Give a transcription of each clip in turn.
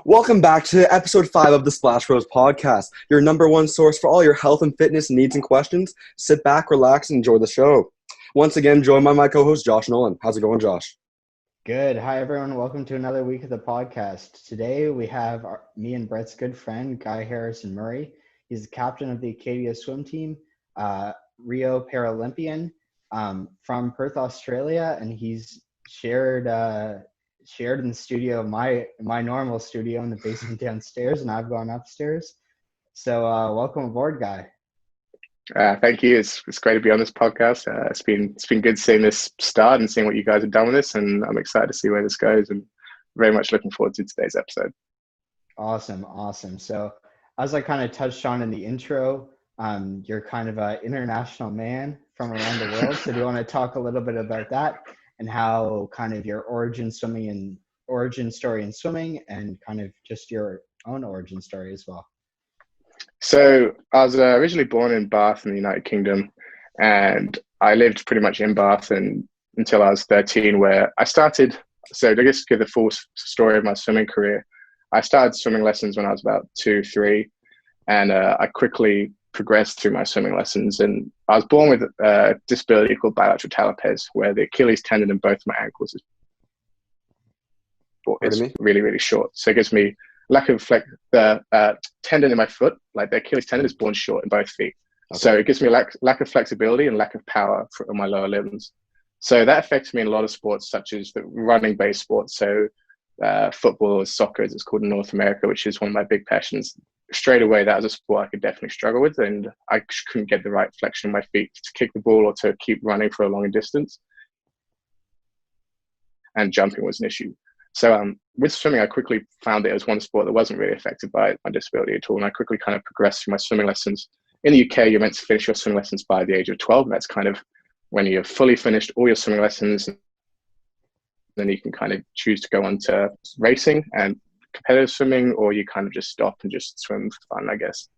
Welcome back to episode 5 of the Splash Bros podcast, your number one source for all your health and fitness needs and questions. Sit back, relax, and enjoy the show. Once again, joined by my co-host, Josh Nolan. How's it going, Josh? Good. Hi, everyone. Welcome to another week of the podcast. Today, we have me and Brett's good friend, Guy Harrison Murray. He's the captain of the Acadia swim team, Rio Paralympian from Perth, Australia, and he's shared in the studio, my normal studio in the basement downstairs, and I've gone upstairs. So welcome aboard, Guy. Thank you. It's great to be on this podcast. It's been good seeing this start and seeing what you guys have done with this, and I'm excited to see where this goes, and very much looking forward to today's episode. Awesome. So as I kind of touched on in the intro, you're kind of an international man from around the world. So do you want to talk a little bit about that and how kind of your origin story in swimming and kind of just your own origin story as well? So I was originally born in Bath in the United Kingdom, and I lived pretty much in Bath until I was 13, where I started. So to just give the full story of my swimming career, I started swimming lessons when I was about 2, 3, and I quickly progressed through my swimming lessons. And I was born with a disability called bilateral talipes, where the Achilles tendon in both my ankles is really, really short. So it gives me lack of the tendon in my foot, like the Achilles tendon, is born short in both feet. Okay. So it gives me lack of flexibility and lack of power on my lower limbs. So that affects me in a lot of sports, such as the running-based sports. So football or soccer, as it's called in North America, which is one of my big passions. Straight away, that was a sport I could definitely struggle with, and I couldn't get the right flexion in my feet to kick the ball or to keep running for a longer distance. And jumping was an issue. So with swimming, I quickly found it was one sport that wasn't really affected by my disability at all. And I quickly kind of progressed through my swimming lessons. In the UK, you're meant to finish your swimming lessons by the age of 12. And that's kind of when you've fully finished all your swimming lessons. Then you can kind of choose to go on to racing and competitive swimming, or you kind of just stop and just swim for fun, I guess.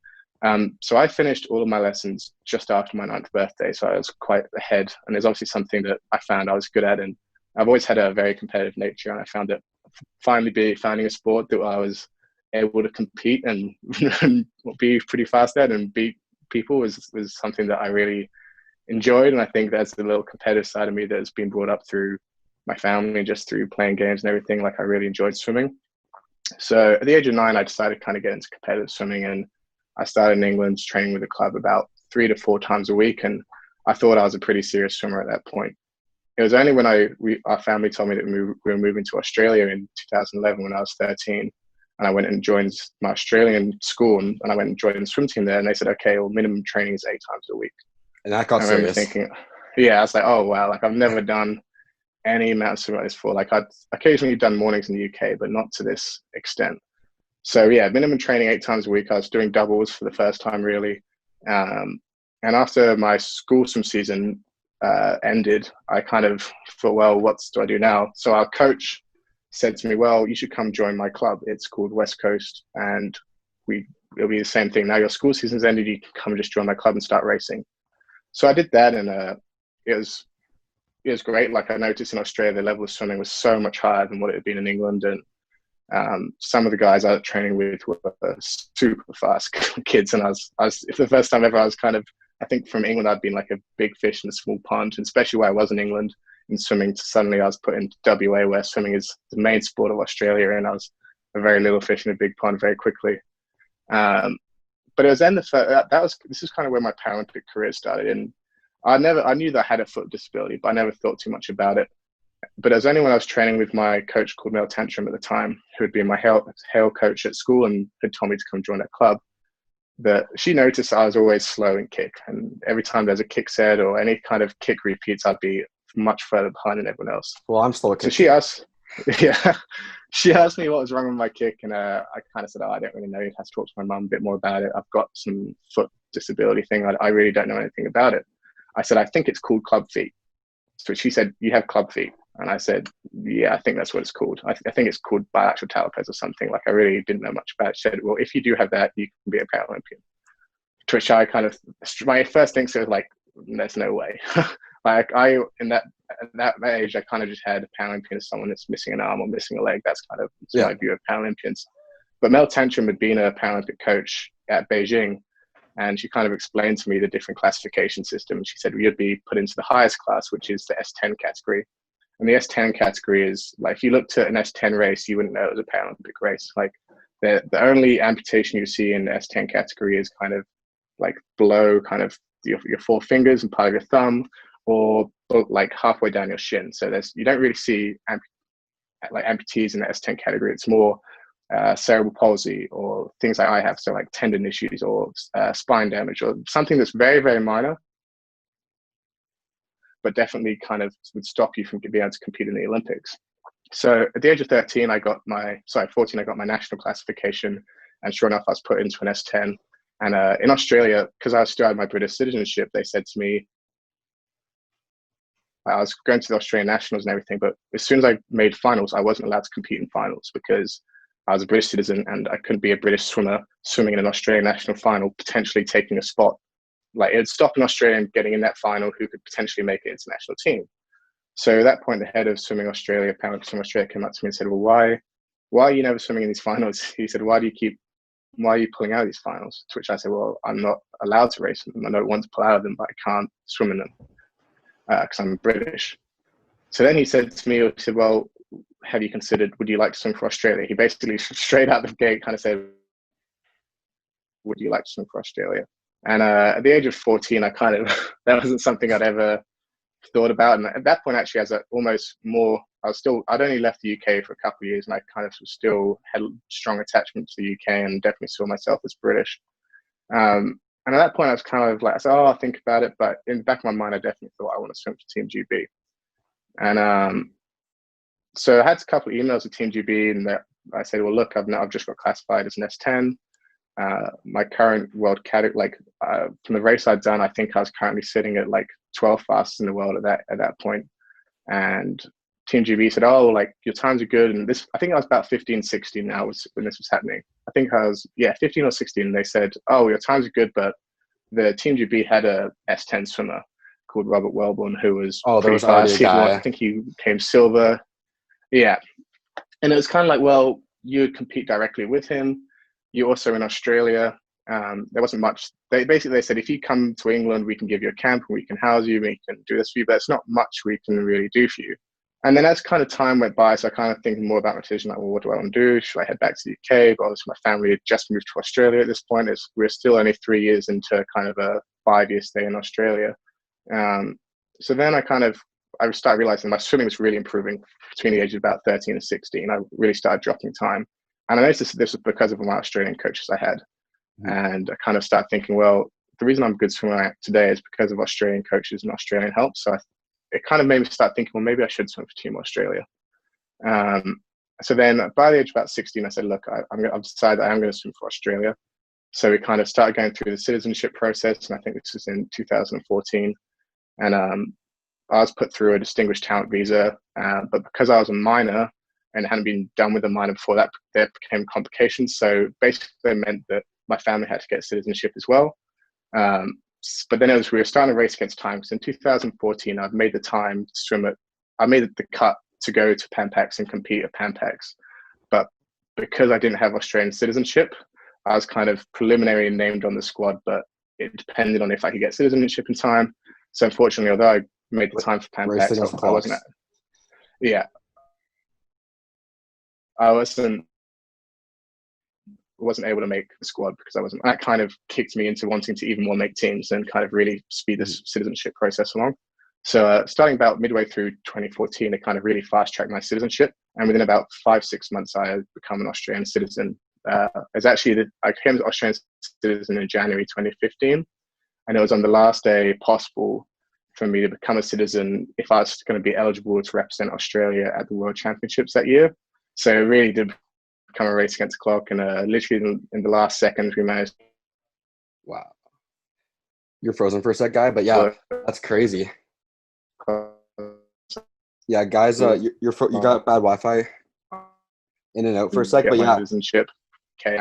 So I finished all of my lessons just after my 9th birthday. So I was quite ahead. And there's obviously something that I found I was good at. And I've always had a very competitive nature, and I found that finding a sport that I was able to compete and be pretty fast at and beat people was something that I really enjoyed. And I think that's the little competitive side of me that has been brought up through my family and just through playing games and everything. Like, I really enjoyed swimming. So at the age of 9, I decided to kind of get into competitive swimming, and I started in England training with a club about 3 to 4 times a week. And I thought I was a pretty serious swimmer at that point. It was only when our family told me that we were moving to Australia in 2011 when I was 13, and I went and joined my Australian school, and I went and joined the swim team there, and they said, okay, well, minimum training is 8 times a week. And that got serious. I remember thinking, I was like, oh, wow, like I've never done any amount of swimming like this before. Like, I'd occasionally done mornings in the UK, but not to this extent. So yeah, minimum training 8 times a week. I was doing doubles for the first time, really. And after my school swim season ended, I kind of thought, well, what do I do now? So our coach said to me, well, you should come join my club. It's called West Coast, and it'll be the same thing. Now your school season's ended, you can come and just join my club and start racing. So I did that, and it was great. Like, I noticed in Australia, the level of swimming was so much higher than what it had been in England, and some of the guys I was training with were super fast kids, and I was for the first time ever, I was kind of, I think from England, I'd been like a big fish in a small pond, and especially where I was in England in swimming, to suddenly I was put into WA, where swimming is the main sport of Australia, and I was a very little fish in a big pond very quickly. But it was then this is kind of where my Paralympic career started. And I knew that I had a foot disability, but I never thought too much about it. But it was only when I was training with my coach called Mel Tantrum at the time, who had been my Hale coach at school and had told me to come join that club, that she noticed I was always slow in kick. And every time there's a kick set or any kind of kick repeats, I'd be much further behind than everyone else. Well, I'm slow at kick. So she asked me what was wrong with my kick, and I kind of said, I don't really know. You'd have to talk to my mum a bit more about it. I've got some foot disability thing. I really don't know anything about it. I said, I think it's called club feet. So she said, you have club feet. And I said, yeah, I think that's what it's called. I think it's called bilateral talipes or something. Like, I really didn't know much about it. She said, well, if you do have that, you can be a Paralympian. To which I kind of, my first thing was like, there's no way. Like, in that age, I kind of just had a Paralympian as someone that's missing an arm or missing a leg. That's kind of my view of Paralympians. But Mel Tantrum had been a Paralympic coach at Beijing, and she kind of explained to me the different classification system. She said you'd be put into the highest class, which is the S10 category. And the S10 category is like, if you looked at an S10 race, you wouldn't know it was a Paralympic race. Like the only amputation you see in the S10 category is kind of like below kind of your four fingers and part of your thumb, or like halfway down your shin. So you don't really see amputees in the S10 category. It's more cerebral palsy or things like I have, so like tendon issues or spine damage or something that's very, very minor, but definitely kind of would stop you from being able to compete in the Olympics. So at the age of 14, 14, I got my national classification, and sure enough, I was put into an S10. And in Australia, because I still had my British citizenship, they said to me, I was going to the Australian nationals and everything, but as soon as I made finals, I wasn't allowed to compete in finals because I was a British citizen and I couldn't be a British swimmer swimming in an Australian national final, potentially taking a spot. Like, it'd stop an Australian getting in that final who could potentially make it into the national team. So at that point, the head of Swimming Australia, Paralympic Swim Australia, came up to me and said, well, why are you never swimming in these finals? He said, why are you pulling out of these finals? To which I said, well, I'm not allowed to race in them. I don't want to pull out of them, but I can't swim in them because I'm British. So then he said to me, well, have you considered, would you like to swim for Australia? He basically straight out the gate kind of said, would you like to swim for Australia? And at the age of 14, I kind of, that wasn't something I'd ever thought about. And at that point, actually, I'd only left the UK for a couple of years, and I kind of still had a strong attachment to the UK and definitely saw myself as British. And at that point, I was kind of like, I said, I'll think about it. But in the back of my mind, I definitely thought I want to swim for Team GB. And so I had a couple of emails with Team GB, and I said, well, look, I've just got classified as an S10. My current world category, from the race I'd done, I think I was currently sitting at like 12 fastest in the world at that point. And Team GB said, oh, like, your times are good. And I think I was about 15, 16 now when this was happening. I think I was, 15 or 16. And they said, oh, your times are good, but the Team GB had a S10 swimmer called Robert Wellborn, who was pretty fast. I think he came silver. Yeah. And it was kind of like, well, you'd compete directly with him. You're also in Australia. There wasn't much. They said, if you come to England, we can give you a camp and we can house you, we can do this for you, but it's not much we can really do for you. And then as kind of time went by, so I kind of thinking more about my decision, like, well, what do I want to do? Should I head back to the UK? But obviously my family had just moved to Australia at this point. We're still only 3 years into kind of a 5-year stay in Australia. So then I started realizing my swimming was really improving between the ages of about 13 and 16. I really started dropping time. And I noticed this was because of my Australian coaches I had. And I kind of started thinking, well, the reason I'm a good swimmer today is because of Australian coaches and Australian help. So it kind of made me start thinking, well, maybe I should swim for Team Australia. So then by the age of about 16, I said, look, I've decided that I'm going to swim for Australia. So we kind of started going through the citizenship process. And I think this was in 2014. And I was put through a distinguished talent visa. But because I was a minor and hadn't been done with a minor before that, there became complications. So basically it meant that my family had to get citizenship as well. But then we were starting to race against time. Because in 2014, I'd made the time to swim I made the cut to go to Pampax and compete at Pampax. But because I didn't have Australian citizenship, I was kind of preliminary named on the squad, but it depended on if I could get citizenship in time. So unfortunately, although I made the time for Pampax, I wasn't. I wasn't able to make the squad because I wasn't. That kind of kicked me into wanting to even more make teams and kind of really speed this citizenship process along. So starting about midway through 2014, it kind of really fast-tracked my citizenship. And within about 5-6 months, I had become an Australian citizen. I became an Australian citizen in January 2015. And it was on the last day possible for me to become a citizen if I was going to be eligible to represent Australia at the World Championships that year. So it really did become a race against the clock. And literally in the last seconds, we managed. Wow. You're frozen for a sec, guy, but yeah, that's crazy. Yeah, guys, you got bad Wi-Fi in and out for a sec, but yeah. Citizenship. Okay.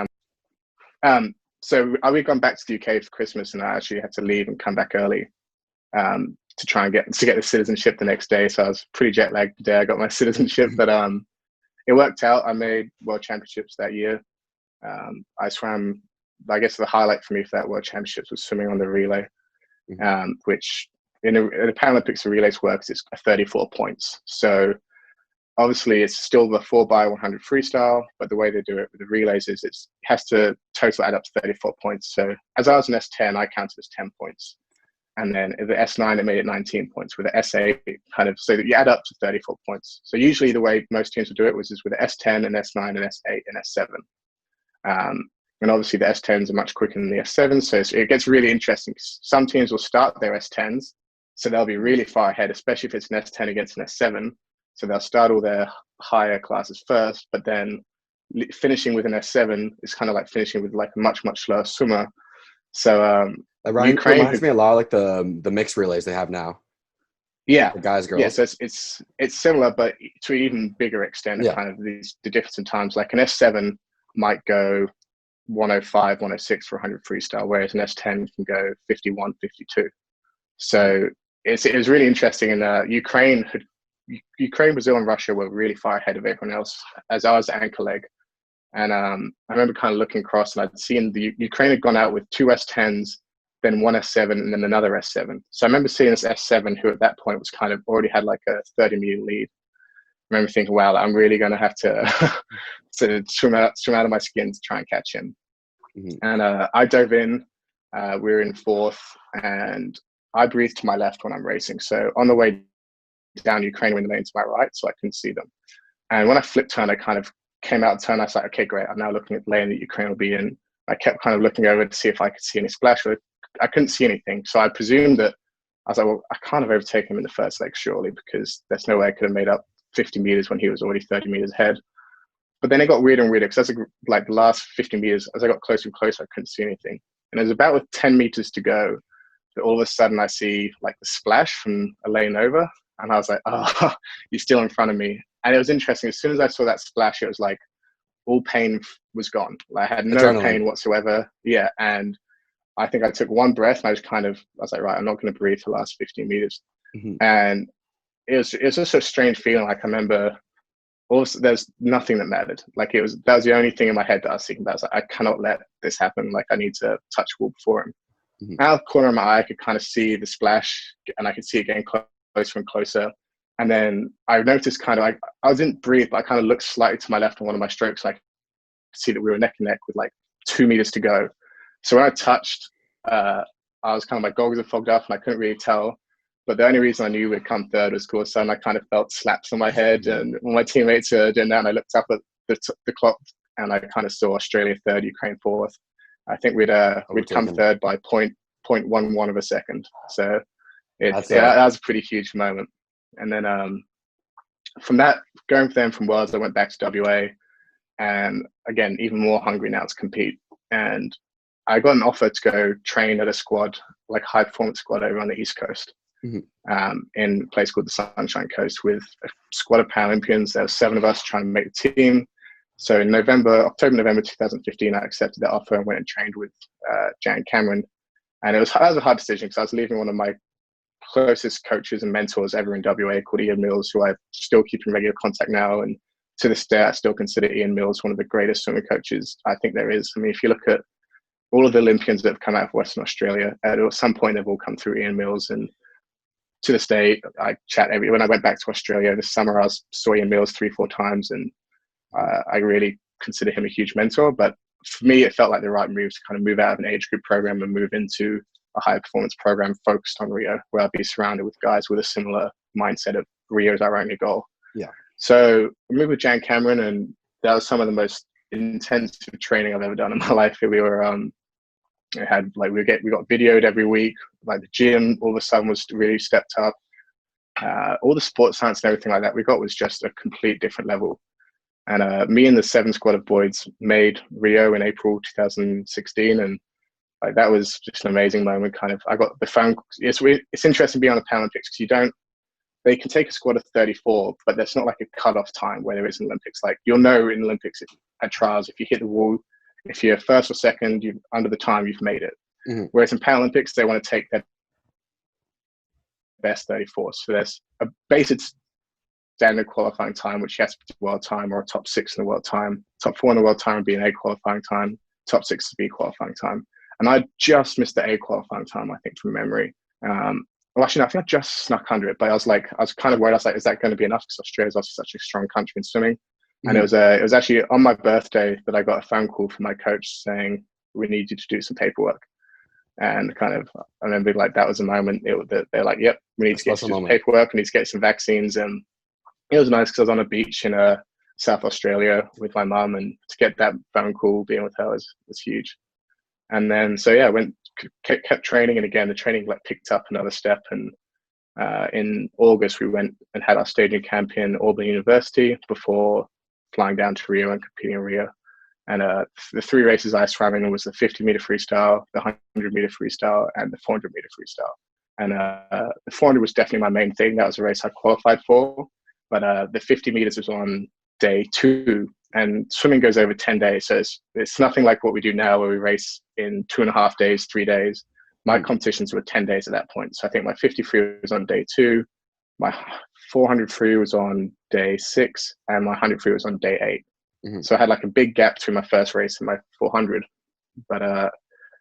So we've gone back to the UK for Christmas, and I actually had to leave and come back early to try and get the citizenship the next day. So I was pretty jet lagged the day I got my citizenship, but it worked out. I made World Championships that year. I swam, I guess the highlight for me for that World Championships was swimming on the relay, which in the Paralympics, the relays works, it's 34 points. So obviously it's still the 4x100 freestyle, but the way they do it with the relays is it has to total add up to 34 points. So as I was an S10, I counted as 10 points. And then the S9, it made it 19 points. With the S8, kind of, so that you add up to 34 points. So usually the way most teams would do it was with the S10 and S9 and S8 and S7. And obviously the S10s are much quicker than the S7s. So it gets really interesting. Some teams will start their S10s, so they'll be really far ahead, especially if it's an S10 against an S7. So they'll start all their higher classes first, but then finishing with an S7 is kind of like finishing with like a much, much slower swimmer. So It reminds me a lot of like the mixed relays they have now. Yeah, the guys, girls. Yeah, so it's similar, but to an even bigger extent. Kind of the difference in times. Like an S7 might go 105, 106 for 100 freestyle, whereas an S10 can go 51, 52. So it was really interesting. And Ukraine, Brazil, and Russia were really far ahead of everyone else as I was anchor leg. And I remember kind of looking across, and I'd seen the Ukraine had gone out with 2 S10s, then 1 S7, and then another S7. So I remember seeing this S7, who at that point was kind of already had like a 30-meter lead. I remember thinking, wow, I'm really going to have to to swim out of my skin to try and catch him. And I dove in. We were in 4th, and I breathed to my left when I'm racing. So on the way down, Ukraine were in the lane to my right, so I couldn't see them. And when I flipped turn, I kind of came out of turn. I was like, okay, great. I'm now looking at the lane that Ukraine will be in. I kept kind of looking over to see if I could see any splash. I couldn't see anything. So I presumed that, I was like, well, I can't have overtaken him in the first leg, surely, because there's no way I could have made up 50 meters when he was already 30 meters ahead. But then it got weirder and weirder, because that's like the last 50 meters, as I got closer and closer, I couldn't see anything. And it was about with 10 meters to go that all of a sudden I see like the splash from a lane over. And I was like, oh, he's still in front of me. And it was interesting. As soon as I saw that splash, it was like all pain was gone. I had no Adrenaline. pain whatsoever. Yeah. And I think I took one breath, and I was like, right, I'm not going to breathe for the last 15 meters. And it was just a strange feeling. Like I remember there's nothing that mattered. Like that was the only thing in my head that I was thinking about. I was like, I cannot let this happen. Like I need to touch the wall before him. Out of the corner of my eye, I could kind of see the splash, and I could see it getting closer and closer. And then I noticed kind of like, I didn't breathe, but I kind of looked slightly to my left on one of my strokes. I could see that we were neck and neck with like 2 meters to go. So when I touched, I was kind of, my goggles were fogged up and I couldn't really tell. But the only reason I knew we'd come third was because suddenly I kind of felt slaps on my head, and my teammates were doing that, and I looked up at the clock, and I kind of saw Australia third, Ukraine 4th. I think we'd come third by 0.11 of a second. So that was a pretty huge moment. And then from that, going for them from Worlds, I went back to WA, and again, even more hungry now to compete. And I got an offer to go train at a squad, like high performance squad over on the East Coast, in a place called the Sunshine Coast, with a squad of Paralympians. There were 7 of us trying to make the team. So in October, November 2015, I accepted that offer and went and trained with Jan Cameron. And that was a hard decision, because I was leaving one of my closest coaches and mentors ever in WA, called Ian Mills, who I still keep in regular contact now. And to this day, I still consider Ian Mills one of the greatest swimming coaches I think there is. I mean, if you look at all of the Olympians that have come out of Western Australia, at some point they've all come through Ian Mills. And to this day, I chat when I went back to Australia this summer, I saw Ian Mills 3-4 times, and I really consider him a huge mentor. But for me, it felt like the right move to kind of move out of an age group program and move into a high performance program focused on Rio, where I'd be surrounded with guys with a similar mindset of Rio is our only goal. Yeah. So I moved with Jan Cameron, and that was some of the most intensive training I've ever done in my life. We were we got videoed every week. Like the gym all of a sudden was really stepped up. All the sports science and everything like that we got was just a complete different level. And me and the 7 squad of boys made Rio in April 2016, and like that was just an amazing moment. Kind of, I got the phone. It's interesting being on the Paralympics, because they can take a squad of 34, but there's not like a cutoff time where there is in Olympics. Like you'll know in Olympics at trials, if you hit the wall, if you're first or second, under the time, you've made it. Whereas in Paralympics, they want to take their best 34. So there's a basic standard qualifying time, which has to be world time or a top 6 in the world time. Top 4 in the world time would be an A qualifying time. Top 6 to B qualifying time. And I just missed the A qualifying time, I think, from memory. Well, actually, no, I think I just snuck under it, but I was kind of worried. I was like, is that going to be enough? Because Australia is also such a strong country in swimming. And it was actually on my birthday that I got a phone call from my coach saying, we need you to do some paperwork. And kind of, I remember like that was a moment they're like, yep, we need to get some paperwork, we need to get some vaccines. And it was nice because I was on a beach in South Australia with my mum, and to get that phone call, being with her was huge. And then, so yeah, kept training. And again, the training like picked up another step. And in August, we went and had our staging camp in Acadia University before flying down to Rio and competing in Rio. And the 3 races I swam in was the 50-meter freestyle, the 100-meter freestyle, and the 400-meter freestyle. And the 400 was definitely my main thing. That was a race I qualified for. But the 50 meters was on day 2, and swimming goes over 10 days. So it's nothing like what we do now, where we race in 2.5 days, 3 days. My competitions were 10 days at that point. So I think my 50 free was on day 2, my 400 free was on day 6, and my 100 free was on day 8. So I had like a big gap between my first race and my 400. But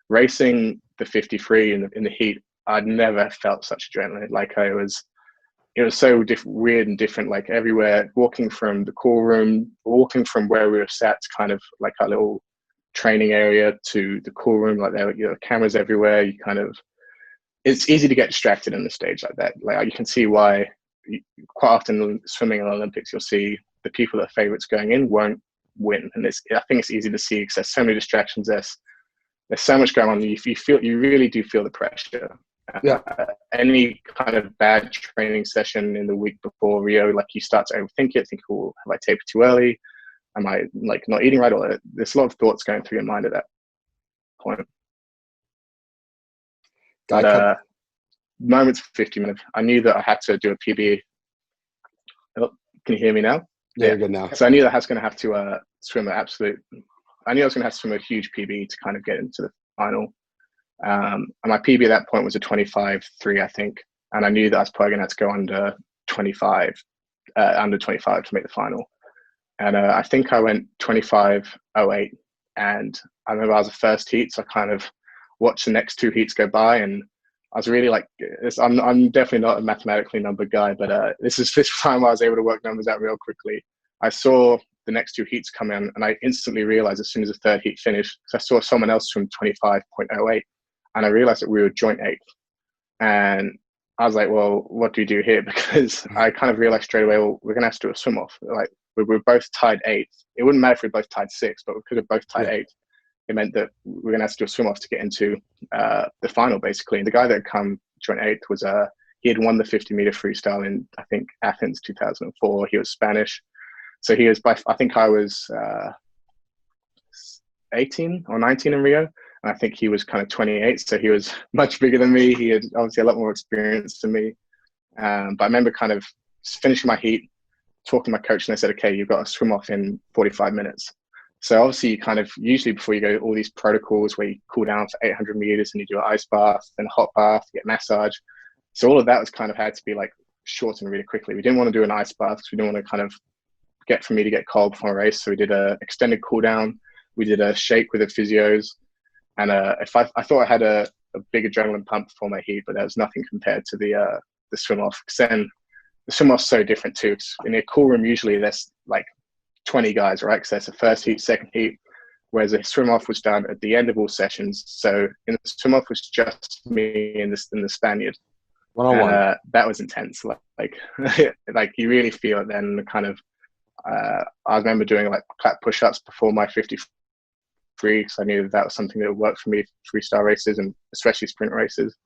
racing the 50 free in the heat, I'd never felt such adrenaline. Like it was so weird and different, like everywhere, walking from the call room, walking from where we were sat to kind of like our little training area to the call room, like there were cameras everywhere. You kind of, it's easy to get distracted in the stage like that. Like you can see why quite often swimming in the Olympics, you'll see the people that are favorites going in won't win. And I think it's easy to see because there's so many distractions. There's so much going on. You really do feel the pressure. Any kind of bad training session in the week before Rio, like you start to overthink it, think, oh, have I tapered too early? Am I like not eating right? Or there's a lot of thoughts going through your mind at that point. But moments for 50 minutes, I knew that I had to do a PB. Oh, can you hear me now? Yeah, you're good now. So I knew that I was going to have to swim an absolute. I knew I was going to have to swim a huge PB to kind of get into the final. And my PB at that point was a 25.3, I think. And I knew that I was probably going to have to go under 25 to make the final. And I think I went 25.08. And I remember I was the first heat, so I kind of watched the next 2 heats go by, and I was really like, I'm definitely not a mathematically numbered guy, but this time I was able to work numbers out real quickly. I saw the next 2 heats come in, and I instantly realized as soon as the 3rd heat finished, because I saw someone else swim 25.08, and I realized that we were joint 8th. And I was like, well, what do we do here? Because I kind of realized straight away, well, we're going to have to do a swim off. Like we're both tied 8th. It wouldn't matter if we were both tied 6th, but because we're both tied 8th, it meant that we're going to have to do a swim off to get into the final, basically. And the guy that had come joint 8th was, he had won the 50-meter freestyle in, I think, Athens 2004. He was Spanish. So he was, I think I was 18 or 19 in Rio. And I think he was kind of 28. So he was much bigger than me. He had obviously a lot more experience than me. But I remember kind of finishing my heat, talking to my coach, and they said, okay, you've got to swim off in 45 minutes. So obviously you kind of, usually before you go, all these protocols where you cool down for 800 meters and you do an ice bath, then a hot bath, you get massage. So all of that was kind of had to be like shortened really quickly. We didn't want to do an ice bath because we didn't want to kind of get for me to get cold before a race. So we did a extended cool down. We did a shake with the physios. And I thought I had a big adrenaline pump before my heat, but that was nothing compared to the swim off. Because then the swim off's so different too. In a cool room, usually there's like 20 guys, right? Because that's the first heat, second heat, whereas the swim off was done at the end of all sessions. So in the swim off was just me and the Spaniard. One-on-one. That was intense. Like you really feel it then. Kind of, I remember doing like clap push-ups before my 50 free, because I knew that was something that would work for me for freestyle races and especially sprint races.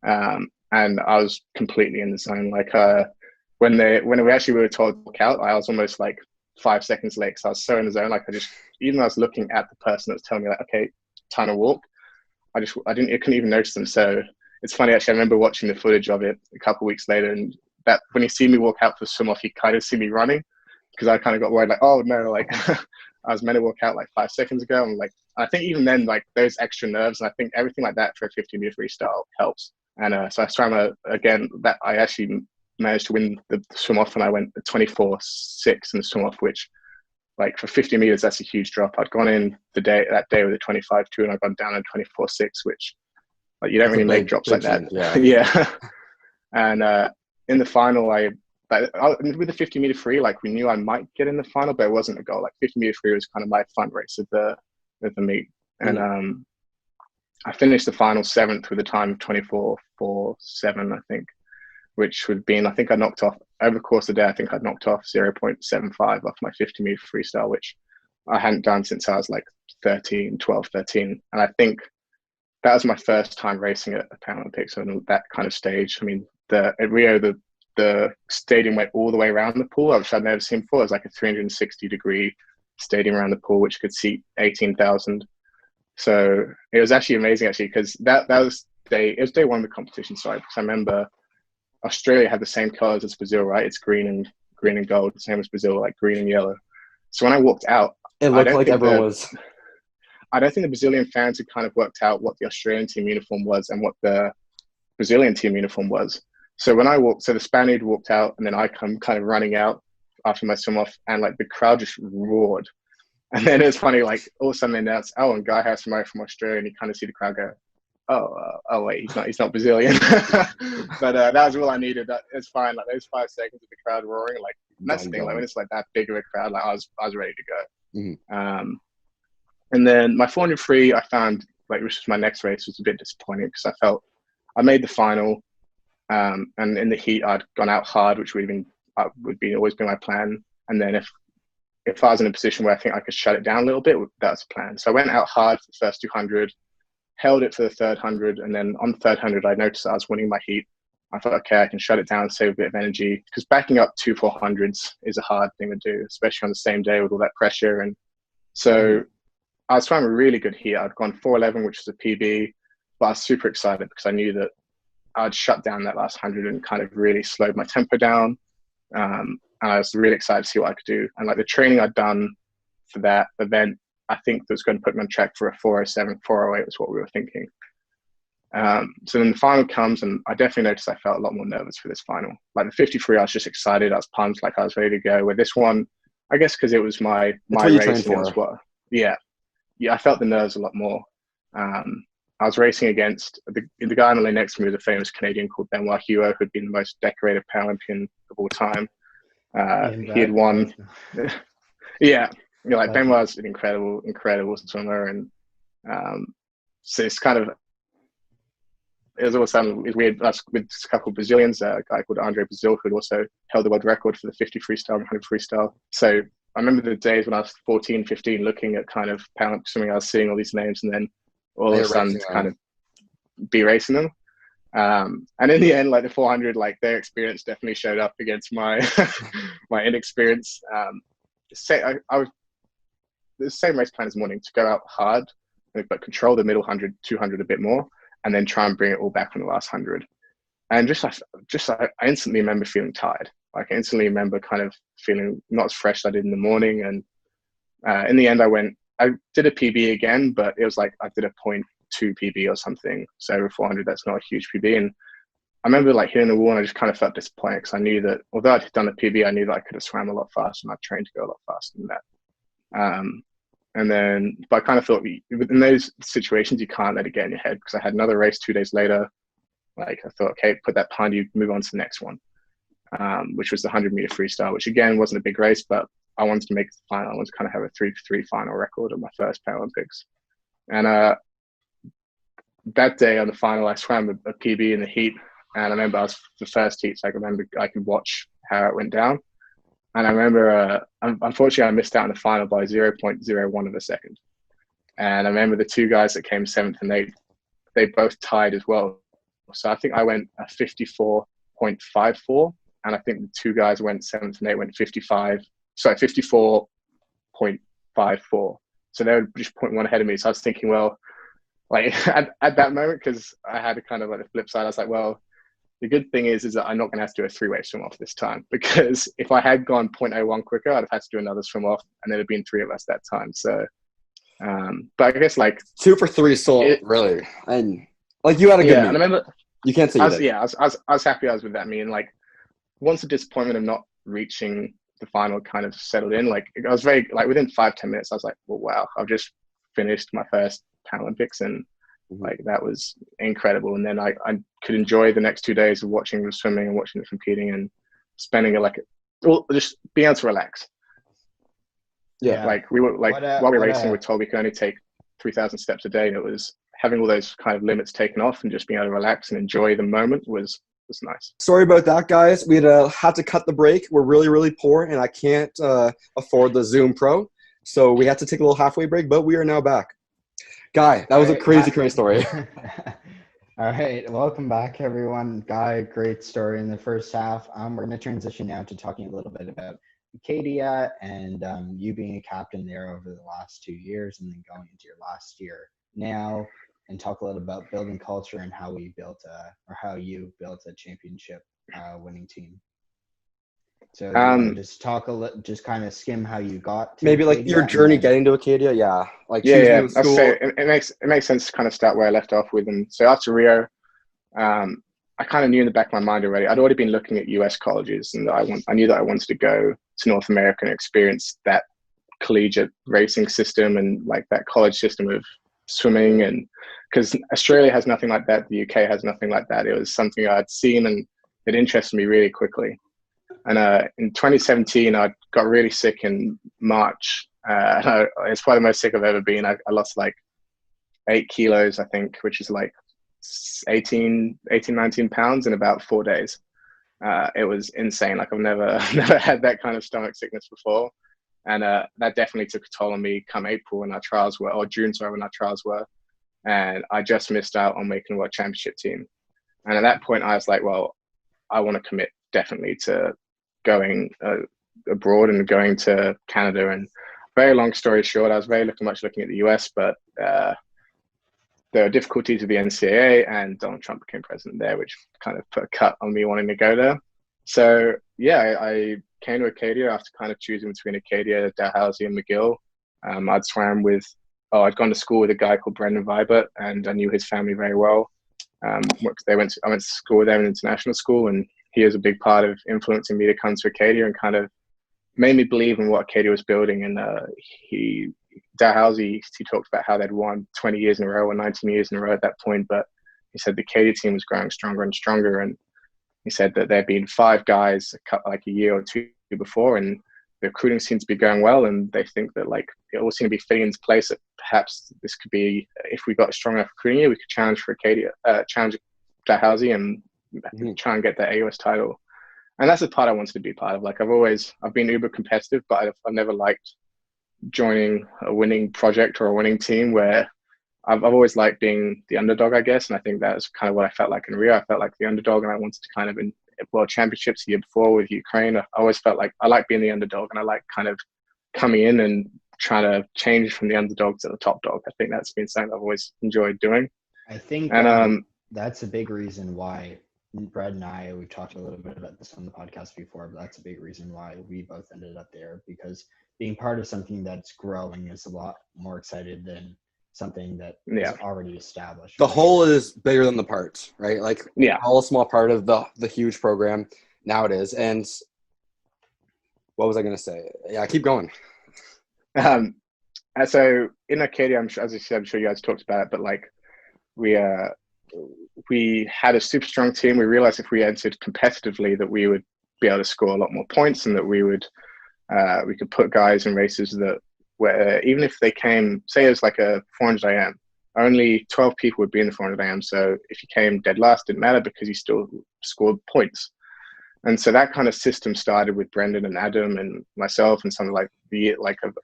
And I was completely in the zone. Like when we actually were told to walk out, I was almost like 5 seconds late because I was so in the zone. Like even though I was looking at the person that was telling me like, okay, time to walk, I couldn't even notice them. So it's funny actually. I remember watching the footage of it a couple of weeks later, and that when he see me walk out for the swim off, he kind of see me running, because I kind of got worried like, oh no, like I was meant to walk out like 5 seconds ago. And like, I think even then, like those extra nerves, and I think everything like that for a 50-meter freestyle helps. And so I swam again, that I actually managed to win the swim off, and I went 24.6 in the swim off, which, like, for 50 meters, that's a huge drop. I'd gone in that day with a 25.2, and I'd gone down in 24.6, which, like, you don't really make drops like that. Yeah. Yeah. And in the final, with the 50-meter free, like, we knew I might get in the final, but it wasn't a goal. Like, 50-meter free was kind of my fun race of the meet. And I finished the final 7th with a time of 24.47, I think, which would have been, I think I knocked off, over the course of the day, I think I'd knocked off 0.75 off my 50-meter freestyle, which I hadn't done since I was like 12, 13. And I think that was my first time racing at a Paralympics on that kind of stage. I mean, at Rio, the stadium went all the way around the pool, which I'd never seen before. It was like a 360-degree stadium around the pool, which could seat 18,000. So it was actually amazing, actually, because it was day one of the competition. Sorry, because I remember Australia had the same colors as Brazil, right? It's green and gold, the same as Brazil, like green and yellow. So when I walked out, it looked like everyone was. I don't think the Brazilian fans had kind of worked out what the Australian team uniform was and what the Brazilian team uniform was. So when I walked, so the Spaniard walked out, and then I come kind of running out after my swim off, and like the crowd just roared. And then it was funny, like all of a sudden they announced, oh, and Guy Harris from Australia, and you kind of see the crowd go, oh wait, he's not Brazilian. But that was all I needed. It's fine. Like those 5 seconds of the crowd roaring, like, and that's the thing. Like when it's like that big of a crowd, like I was ready to go. Mm-hmm. And then my 400 free, I found, like, which was my next race, was a bit disappointing because I felt I made the final, and in the heat I'd gone out hard, which would always be my plan. And then if I was in a position where I think I could shut it down a little bit, that's the plan. So I went out hard for the first 200, held it for the third 100, and then on the third 100, I noticed that I was winning my heat. I thought, okay, I can shut it down and save a bit of energy, because backing up 2 400s is a hard thing to do, especially on the same day with all that pressure. And so I was trying a really good heat. I'd gone 4:11, which was a PB, but I was super excited because I knew that I'd shut down that last 100 and kind of really slowed my tempo down. And I was really excited to see what I could do. And like the training I'd done for that event, I think that was going to put me on track for a 4:07, 4:08 was what we were thinking. So then the final comes, and I definitely noticed I felt a lot more nervous for this final. Like the 53, I was just excited. I was pumped, like I was ready to go. With this one, I guess because it was my race against what? Yeah, I felt the nerves a lot more. I was racing against the guy on the lane next to me was a famous Canadian called Benoit Huot, who'd been the most decorated Paralympian of all time. He had won. Yeah, like Benoit's an incredible swimmer, and so it's kind of, it was also weird with a couple of Brazilians, a guy called Andre Brazil, who had also held the world record for the 50 freestyle and 100 freestyle. So I remember the days when I was 14, 15, looking at kind of Paralympic swimming, I was seeing all these names, and then all of a sudden to kind of be racing them. And in the end, like the 400, like their experience definitely showed up against my my inexperience. I was the same race plan as morning, to go out hard, but control the middle 100, 200 a bit more, and then try and bring it all back from the last 100. And I instantly remember feeling tired. Like I instantly remember kind of feeling not as fresh as I did in the morning. And in the end, I did a PB again, but it was like I did a 0.2 PB or something. So over 400, that's not a huge PB. And I remember like hitting the wall, and I just kind of felt disappointed because I knew that although I'd done a PB, I knew that I could have swam a lot faster, and I trained to go a lot faster than that. But I kind of thought in those situations, you can't let it get in your head, because I had another race 2 days later. Like I thought, okay, put that behind you, move on to the next one, which was the 100-meter freestyle, which again wasn't a big race, but I wanted to make the final. I wanted to kind of have a 3-3 final record of my first Paralympics. And that day on the final, I swam a PB in the heat, and I remember I was the first heat, so I remember I could watch how it went down. And I remember, unfortunately, I missed out in the final by 0.01 of a second. And I remember the 2 guys that came 7th and 8th, they both tied as well. So I think I went a 54.54, and I think the 2 guys went 7th and 8th went 54.54. So they were just 0.1 ahead of me. So I was thinking, well, like at that moment, because I had a kind of like the flip side, I was like, well, the good thing is that I'm not going to have to do a 3-way swim off this time, because if I had gone 0.01 quicker, I'd have had to do another swim off, and there'd have been 3 of us that time. So, but I guess like 2 for 3 still really, and like you had a good meet. And I remember you can't say I was happy I was with that meet, and like once the disappointment of not reaching the final kind of settled in, like I was very like within 5-10 minutes, I was like, well, wow, I've just finished my first Paralympics, and like that was incredible. And then I could enjoy the next 2 days of watching them swimming and watching them competing and spending it like just being able to relax. Yeah. Like we were like while we were racing, we're told we could only take 3,000 steps a day, and it was having all those kind of limits taken off and just being able to relax and enjoy the moment was nice. Sorry about that, guys. We had to cut the break. We're really, really poor, and I can't afford the Zoom Pro. So we had to take a little halfway break, but we are now back. Guy, that was a crazy story. All right. Welcome back, everyone. Guy, great story in the first half. We're going to transition now to talking a little bit about Acadia and you being a captain there over the last 2 years and then going into your last year now, and talk a little about building culture and how you built a championship winning team. So just just kind of skim how you got to maybe Acadia, like your journey getting to Acadia. Yeah. Like yeah. I'd say it makes sense to kind of start where I left off with. And so after Rio, I kind of knew in the back of my mind already. I'd already been looking at US colleges, and I knew that I wanted to go to North America and experience that collegiate racing system and like that college system of swimming. And because Australia has nothing like that, the UK has nothing like that. It was something I'd seen and it interested me really quickly. And in 2017, I got really sick in March. It's probably the most sick I've ever been. I lost like 8 kilos, I think, which is like 19 pounds in about 4 days. It was insane. Like I've never had that kind of stomach sickness before. And that definitely took a toll on me come April when our trials were, or June, sorry, when our trials were. And I just missed out on making a world championship team. And at that point, I was like, well, I want to commit definitely to going abroad and going to Canada. And very long story short, I was very much looking at the US, but there were difficulties with the NCAA, and Donald Trump became president there, which kind of put a cut on me wanting to go there. So yeah, I came to Acadia after kind of choosing between Acadia, Dalhousie, and McGill. I'd gone to school with a guy called Brendan Vibert, and I knew his family very well. I went to school with them in international school, and he was a big part of influencing me to come to Acadia and kind of made me believe in what Acadia was building. And Dalhousie, he talked about how they'd won 20 years in a row or 19 years in a row at that point, but he said the Acadia team was growing stronger and stronger. And he said that there'd been 5 guys like a year or 2 before, and the recruiting seemed to be going well, and they think that like it all seemed to be fitting into place, that perhaps this could be, if we got a strong enough recruiting year, we could challenge for Acadia, challenge Dalhousie and try and get that AUS title. And that's the part I wanted to be part of. Like I've been uber competitive, but I've never liked joining a winning project or a winning team where I've always liked being the underdog, I guess. And I think that's kind of what I felt like in Rio. I felt like the underdog, and I wanted to kind of in World Championships the year before with Ukraine. I always felt like I like being the underdog, and I like kind of coming in and trying to change from the underdog to the top dog. I think that's been something I've always enjoyed doing. I think that's a big reason why Brad and I, we've talked a little bit about this on the podcast before, but that's a big reason why we both ended up there, because being part of something that's growing is a lot more excited than something that is already established. The whole is bigger than the parts, right? Like all a small part of the huge program. Now it is. And what was I going to say? Yeah, keep going. And so in Acadia, as I said, I'm sure you guys talked about it, but like we had a super strong team. We realized if we entered competitively that we would be able to score a lot more points, and that we could put guys in races that where even if they came, say it was like a 400 IM, only 12 people would be in the 400 IM. So if you came dead last, it didn't matter because you still scored points. And so that kind of system started with Brendan and Adam and myself, and something like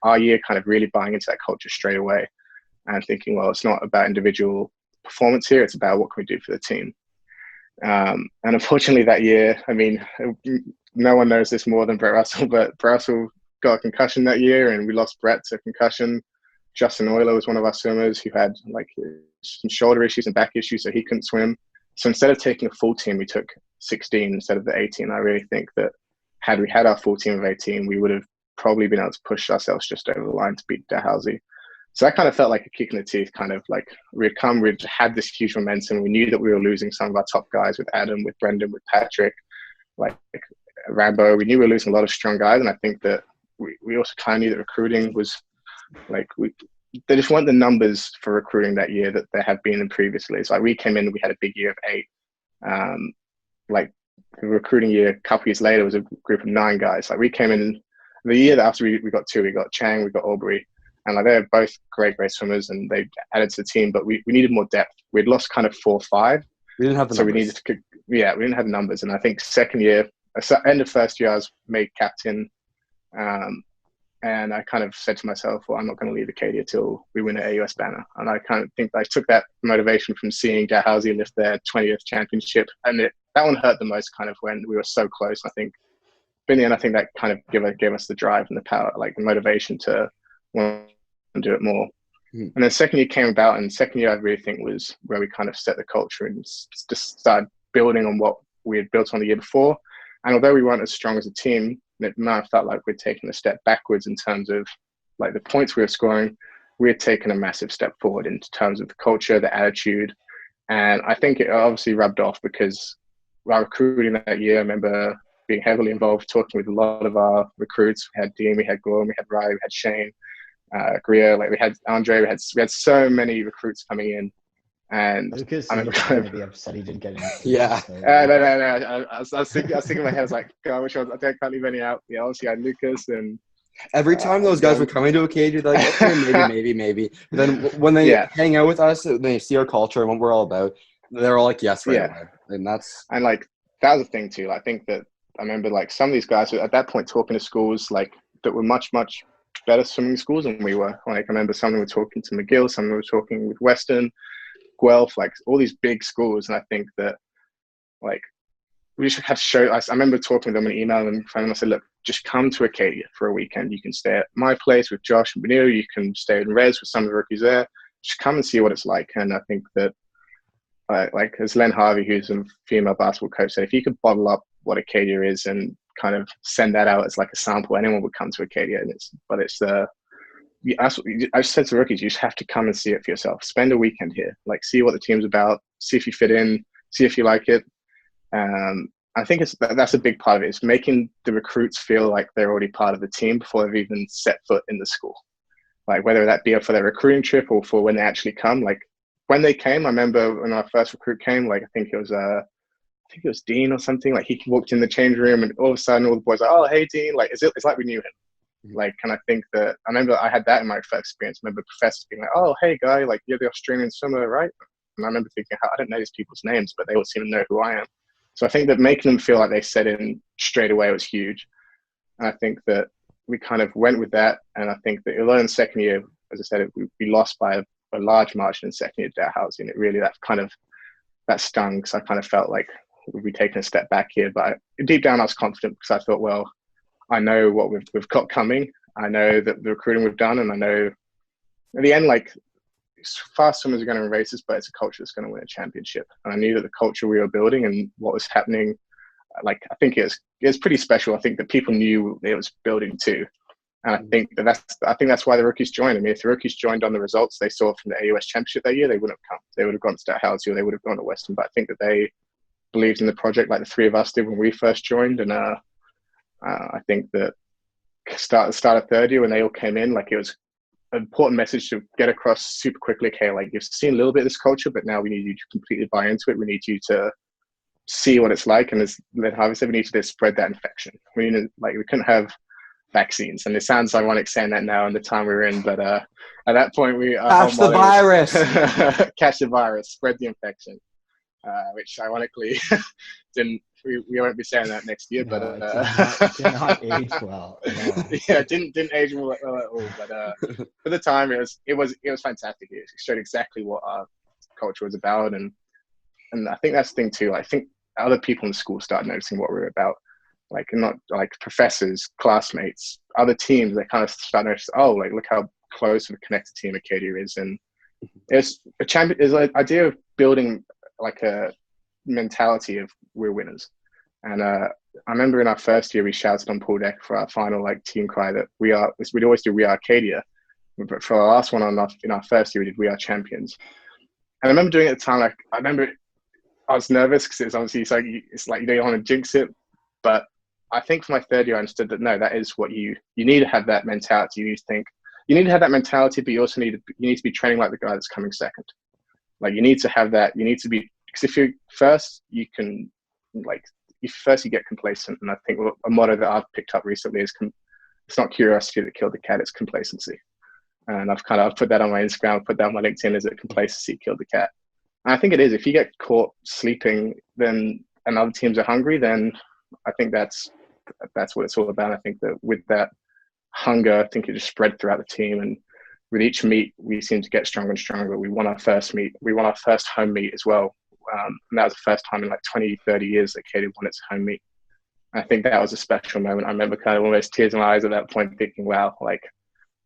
our year kind of really buying into that culture straight away and thinking, well, it's not about individual performance here. It's about what can we do for the team. And unfortunately that year, I mean, no one knows this more than Brett Russell, but Brett Russell got a concussion that year, and we lost Brett to concussion. Justin Euler was one of our swimmers who had like some shoulder issues and back issues, so he couldn't swim. So instead of taking a full team, we took 16 instead of the 18. I really think that had we had our full team of 18, we would have probably been able to push ourselves just over the line to beat Dalhousie. So that kind of felt like a kick in the teeth, kind of like we'd had this huge momentum. We knew that we were losing some of our top guys with Adam, with Brendan, with Patrick. Like Rambo. We knew we were losing a lot of strong guys, and I think that we also kind of knew that recruiting was like they just weren't the numbers for recruiting that year that there have been in previously. It's like we came in, we had a big year of 8. Like the recruiting year a couple years later was a group of 9 guys. Like we came in the year after we got 2, we got Chang, we got Aubrey, and like they're both great swimmers, and they added to the team. But we needed more depth. We'd lost kind of 4 or 5. We didn't have the numbers. We needed to, we didn't have the numbers. And I think second year, end of first year, I was made captain. And I kind of said to myself, well, I'm not going to leave Acadia till we win an AUS banner. And I kind of think I took that motivation from seeing Dalhousie lift their 20th championship. And that one hurt the most kind of when we were so close. I think, in the end, I think that kind of gave us the drive and the power, like the motivation to want to do it more. And then second year came about, and second year I really think was where we kind of set the culture and just started building on what we had built on the year before. And although we weren't as strong as a team, it might have felt like we'd taken a step backwards in terms of like the points we were scoring. We had taken a massive step forward in terms of the culture, the attitude. And I think it obviously rubbed off because our recruiting that year, I remember being heavily involved, talking with a lot of our recruits. We had Dean, we had Gorm, we had Rai, we had Shane, Greer, like we had Andre, we had so many recruits coming in. And Lucas, I remember kind of be upset he didn't get in. Yeah. So, no. I was thinking in my head, I was like, God, which ones? I think I can't leave any out. Yeah, obviously I had Lucas and every time those guys were coming to Acadia, they're like, okay, maybe. But then when they hang out with us, they see our culture and what we're all about, they're all like, yes, right away. And like that was the thing too. I think that I remember like some of these guys were at that point talking to schools like that were much better swimming schools than we were. Like I remember some of them were talking to McGill, some of them were talking with Western, Guelph, like all these big schools. And I think that like we just have to show. I remember talking with them and emailing them, and I said, look, just come to Acadia for a weekend. You can stay at my place with Josh and Benil. You can stay in Res with some of the rookies there. Just come and see what it's like. And I think that like as Len Harvey, who's a female basketball coach, said, if you could bottle up what Acadia is and kind of send that out as like a sample, anyone would come to Acadia. And I said to rookies, you just have to come and see it for yourself. Spend a weekend here, like see what the team's about, see if you fit in, see if you like it. I think that's a big part of it. It's making the recruits feel like they're already part of the team before they've even set foot in the school. Like whether that be for their recruiting trip or for when they actually come. Like when they came, I remember when our first recruit came, like I think it was Dean or something. Like he walked in the change room and all of a sudden all the boys are like, oh, hey Dean. Like it's like we knew him. Like, and I think that I remember I had that in my first experience. I remember professors being like, oh, hey guy, like you're the Australian swimmer, right? And I remember thinking, I don't know these people's names, but they all seem to know who I am. So I think that making them feel like they set in straight away was huge. And I think that we kind of went with that. And I think that although in the second year, as I said, we lost by a large margin in second year Dalhousie, and it really, that stung because I kind of felt like we'd be taking a step back here. But deep down I was confident because I thought, well, I know what we've got coming. I know that the recruiting we've done, and I know at the end, like fast swimmers are going to win races, but it's a culture that's going to win a championship. And I knew that the culture we were building and what was happening, like I think it was pretty special. I think that people knew it was building too. And I think that's why the rookies joined. I mean, if the rookies joined on the results they saw from the AUS championship that year, they wouldn't have come. They would have gone to Dalhousie or they would have gone to Western. But I think that they believed in the project like the three of us did when we first joined. And I think that start of third year when they all came in, like it was an important message to get across super quickly. Okay, like you've seen a little bit of this culture, but now we need you to completely buy into it. We need you to see what it's like. And as Len Harvey said, we need to spread that infection. We couldn't have vaccines. And it sounds ironic saying that now in the time we were in, but at that point catch the virus. Catch the virus, spread the infection. Which ironically we won't be saying that next year, but it did not age well at all. Yeah, it didn't age well at all. But for the time, it was fantastic. It showed exactly what our culture was about, and I think that's the thing too. I think other people in the school started noticing what we were about, like not like professors, classmates, other teams. They kind of started noticing, oh, like look how close of a connected team Acadia is, and it's a champion. Is an idea of building like a mentality of we're winners. And I remember in our first year we shouted on pool deck for our final like team cry that we'd always do we are Acadia, but for our last one in our first year we did we are champions. And I remember doing it at the time, like I remember I was nervous because it's obviously it's like you don't want to jinx it, but I think for my third year, I understood that no, that is what you need to have that mentality. You need to have that mentality, but you also need to be training like the guy that's coming second. Like you need to have that. You need to be, because if you're first, you can you get complacent. And I think a motto that I've picked up recently is it's not curiosity that killed the cat, it's complacency. And I've put that on my Instagram, put that on my LinkedIn, is that complacency killed the cat. And I think it is. If you get caught sleeping, and other teams are hungry, then I think that's what it's all about. I think that with that hunger, I think it just spread throughout the team. And with each meet, we seemed to get stronger and stronger. We won our first meet. We won our first home meet as well. And that was the first time in like 20, 30 years that Acadia won its home meet. I think that was a special moment. I remember kind of almost tears in my eyes at that point, thinking, wow, like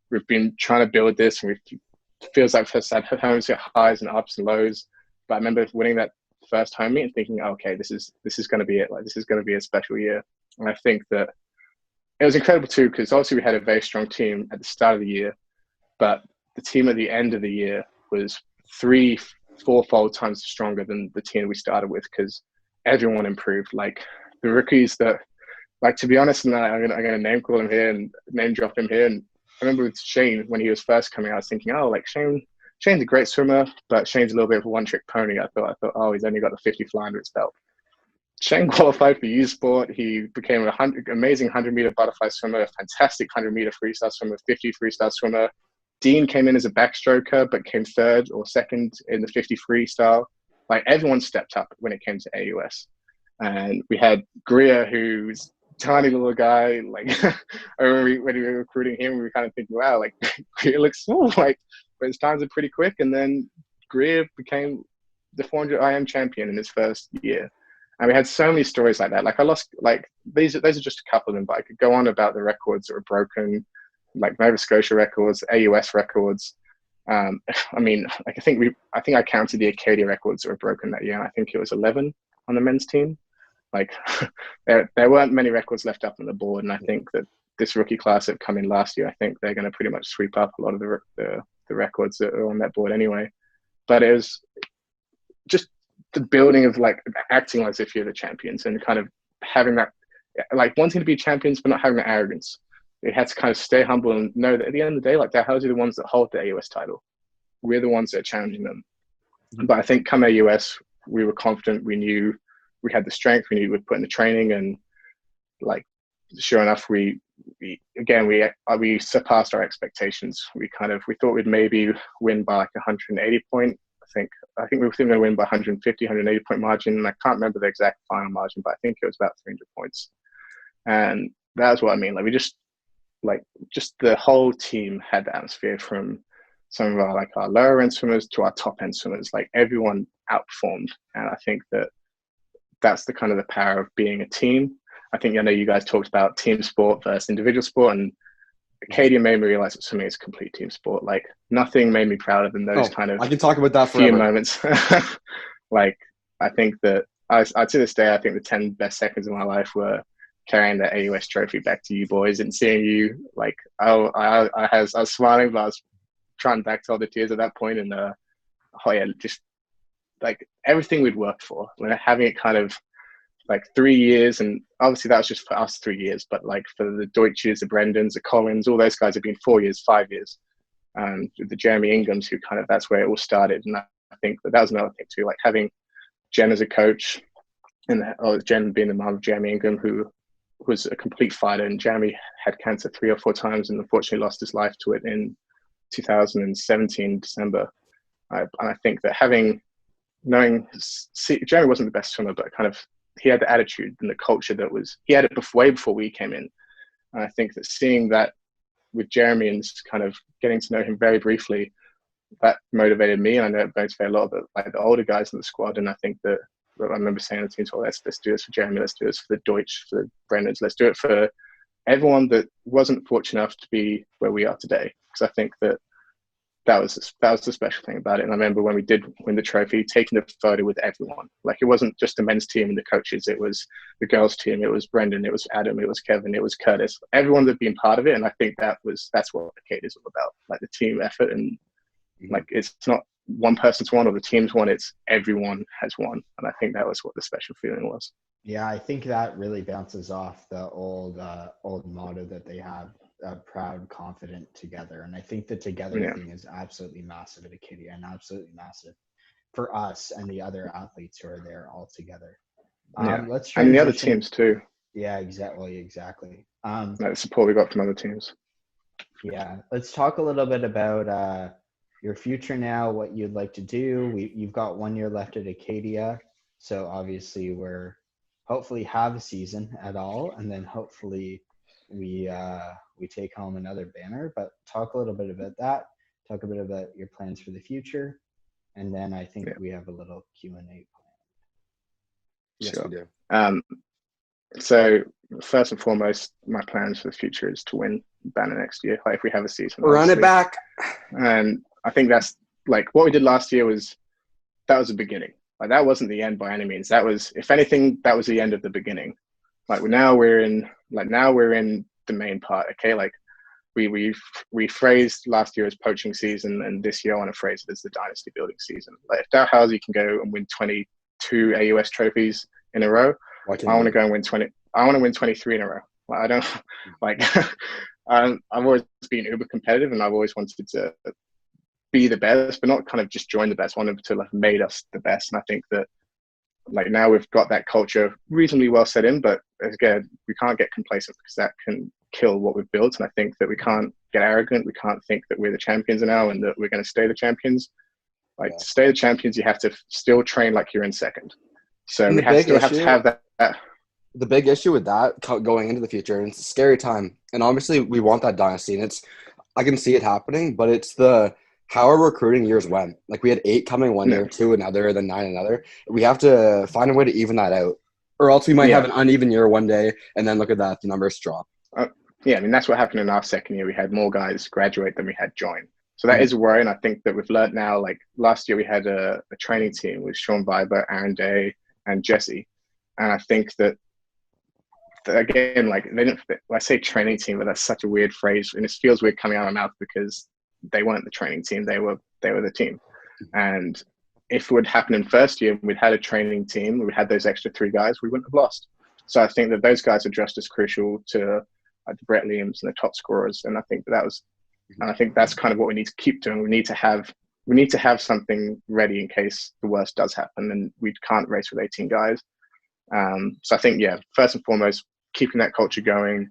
we've been trying to build this, and it feels like first had homes get highs and ups and lows. But I remember winning that first home meet and thinking, oh, okay, this is going to be it. Like this is going to be a special year. And I think that it was incredible too, because obviously we had a very strong team at the start of the year, but the team at the end of the year was 3-4-fold times stronger than the team we started with, because everyone improved. Like the rookies that, like, to be honest, and I'm gonna name call him here and name drop him here. And I remember with Shane, when he was first coming out, I was thinking, oh, like Shane's a great swimmer, but Shane's a little bit of a one-trick pony. I thought, oh, he's only got the 50 fly under his belt. Shane qualified for U Sport. He became an amazing 100-meter butterfly swimmer, a fantastic 100-meter freestyle swimmer, 50 freestyle swimmer. Dean came in as a backstroker, but came third or second in the 50 freestyle. Like everyone stepped up when it came to AUS. And we had Greer, who's tiny little guy. Like I remember when we were recruiting him, we were kind of thinking, wow, like Greer looks small, like, but his times are pretty quick. And then Greer became the 400 IM champion in his first year. And we had so many stories like that. Like I lost, like those are just a couple of them, but I could go on about the records that were broken, like Nova Scotia records, AUS records. I mean, like I think I counted the Acadia records that were broken that year. And I think it was 11 on the men's team. Like there weren't many records left up on the board. And I think that this rookie class that come in last year, I think they're going to pretty much sweep up a lot of the records that are on that board anyway. But it was just the building of like acting as if you're the champions and kind of having that, like wanting to be champions, but not having the arrogance. It had to kind of stay humble and know that at the end of the day, like the House are the ones that hold the AUS title. We're the ones that are challenging them. But I think come AUS, we were confident. We knew we had the strength. We knew we'd put in the training, and like sure enough, we surpassed our expectations. We thought we'd maybe win by like 180 point. I think we were thinking to win by 150, 180 point margin. And I can't remember the exact final margin, but I think it was about 300 points. And that's what I mean. Like just the whole team had the atmosphere, from some of our lower end swimmers to our top end swimmers. Like everyone outperformed. And I think that that's the kind of the power of being a team. I think, I know you guys talked about team sport versus individual sport, and Acadia made me realize that swimming is a complete team sport. Like nothing made me prouder than those kind of, I can talk about that few forever. moments. Like I think that I to this day, I think the 10 best seconds of my life were carrying the AUS trophy back to you boys and seeing you, like, I was smiling, but I was trying back to all the tears at that point. And just like everything we'd worked for, like having it kind of like 3 years, and obviously that was just for us 3 years, but like for the Deutsches, the Brendans, the Collins, all those guys have been 4 years, 5 years. And the Jeremy Inghams, who kind of, that's where it all started. And I think that was another thing too, like having Jen as a coach, and Jen being the mom of Jeremy Ingham, who was a complete fighter. And Jeremy had cancer 3 or 4 times and unfortunately lost his life to it in 2017, December. And I think that Jeremy wasn't the best swimmer, but kind of he had the attitude and the culture he had it way before we came in. And I think that seeing that with Jeremy and kind of getting to know him very briefly, that motivated me. And I know it motivated a lot of the older guys in the squad. And I think that I remember saying to the team, well, let's do this for Jeremy, let's do this for the Deutsch, for the Brennans, let's do it for everyone that wasn't fortunate enough to be where we are today. Because I think that was the special thing about it. And I remember when we did win the trophy, taking the photo with everyone. Like it wasn't just the men's team and the coaches, it was the girls' team, it was Brendan, it was Adam, it was Kevin, it was Curtis, everyone that had been part of it. And I think that's what Acadia is all about, like the team effort. And like it's not one person's won or the team's won, it's everyone has won. And I think that was what the special feeling was. Yeah, I think that really bounces off the old motto that they have, proud, confident, together. And I think the together Yeah, thing is absolutely massive at Acadia and absolutely massive for us and the other athletes who are there all together. yeah, Let's and the other transition. teams too. Yeah, exactly. Like the support we got from other teams. Yeah, let's talk a little bit about your future now, what you'd like to do. You've got 1 year left at Acadia, so obviously we're hopefully have a season at all, and then hopefully we take home another banner. But talk a little bit about that. Talk a bit about your plans for the future, and then I think Yeah, we have a little Q&A plan. Yes, we sure. do. Um, so first and foremost, my plans for the future is to win banner next year. Like if we have a season, Run it obviously. back. And I think that's like what we did last year that was the beginning. Like that wasn't the end by any means. That was, if anything, that was the end of the beginning. Like now we're in the main part. Okay, like we phrased last year as poaching season, and this year I want to phrase it as the dynasty building season. Like if Dalhousie can go and win 22 AUS trophies in a row, Why can't I want to you? go and win 20. I want to win 23 in a row. Like, I don't like. I've always been uber competitive, and I've always wanted to be the best, but not kind of just join the best. I wanted to like made us the best, and I think that like now we've got that culture reasonably well set in. But again, we can't get complacent because that can kill what we've built. And I think that we can't get arrogant. We can't think that we're the champions now and that we're going to stay the champions. Like Yeah. to stay the champions, you have to still train like you're in second. So And we still have to have that. the big issue with that going into the future, and it's a scary time. And obviously, we want that dynasty, and I can see it happening, but it's how our recruiting years went. Like we had 8 coming one No, year, 2 another, then 9 another. We have to find a way to even that out, or else we might have yeah, an uneven year one day, and then look at that, the numbers drop. yeah. I mean, that's what happened in our second year. We had more guys graduate than we had join. So that Mhm. is a worry. And I think that we've learned now, like last year, we had a training team with Sean Viber, Aaron Day, and Jesse. And I think that again, like they didn't. I say training team, but that's such a weird phrase, and it feels weird coming out of my mouth because they weren't the training team; they were the team. And if it would happen in first year, we'd had a training team, we had those extra 3 guys, we wouldn't have lost. So I think that those guys are just as crucial to the Brett Liams and the top scorers. And I think and I think that's kind of what we need to keep doing. We need to have something ready in case the worst does happen, and we can't race with 18 guys. So I think, yeah, first and foremost, keeping that culture going,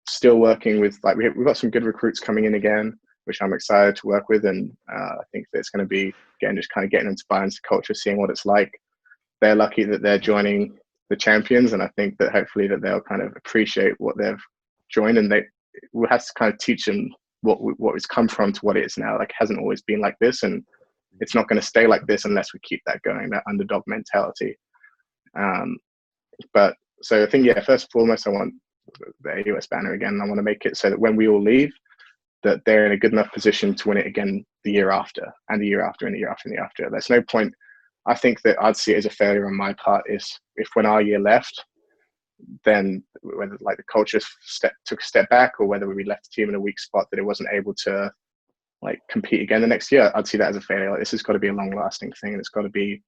still working with, like, we've got some good recruits coming in again, which I'm excited to work with. And I think that it's going to be, again, just kind of getting them to buy into the culture, seeing what it's like. They're lucky that they're joining the champions. And I think that hopefully that they'll kind of appreciate what they've joined, and we'll have to kind of teach them what it's come from to what it is now. Like, it hasn't always been like this, and it's not going to stay like this unless we keep that going, that underdog mentality. But so I think, yeah, first and foremost, I want the AUS banner again. I want to make it so that when we all leave, that they're in a good enough position to win it again the year after, and the year after, and the year after, and the year after. There's no point. I think that I'd see it as a failure on my part is if when our year left, then whether like the culture took a step back, or whether we left the team in a weak spot that it wasn't able to like compete again the next year, I'd see that as a failure. Like, this has got to be a long lasting thing, and it's got to be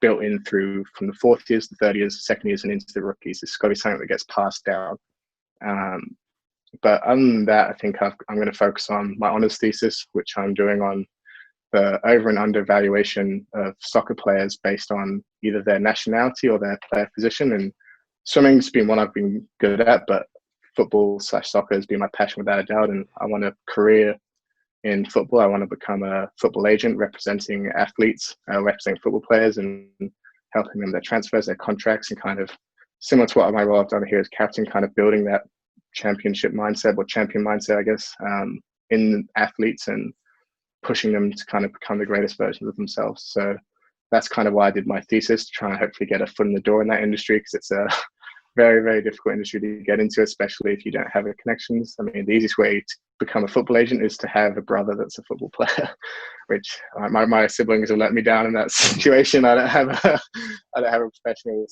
built in through from the 4th years, the 3rd years, the 2nd years, and into the rookies. It's got to be something that gets passed down. But other than that, I think I'm going to focus on my honours thesis, which I'm doing on the over and under valuation of soccer players based on either their nationality or their player position. And swimming's been one I've been good at, but football/soccer has been my passion without a doubt. And I want a career in football. I want to become a football agent representing athletes, representing football players, and helping them their transfers, their contracts, and kind of similar to what my role I've done here as captain, kind of building that championship mindset, or champion mindset, I guess, in athletes, and pushing them to kind of become the greatest versions of themselves. So that's kind of why I did my thesis, to try and hopefully get a foot in the door in that industry, because it's a very, very difficult industry to get into, especially if you don't have the connections. I mean, the easiest way to become a football agent is to have a brother that's a football player, which my siblings have let me down in that situation. I don't have a professional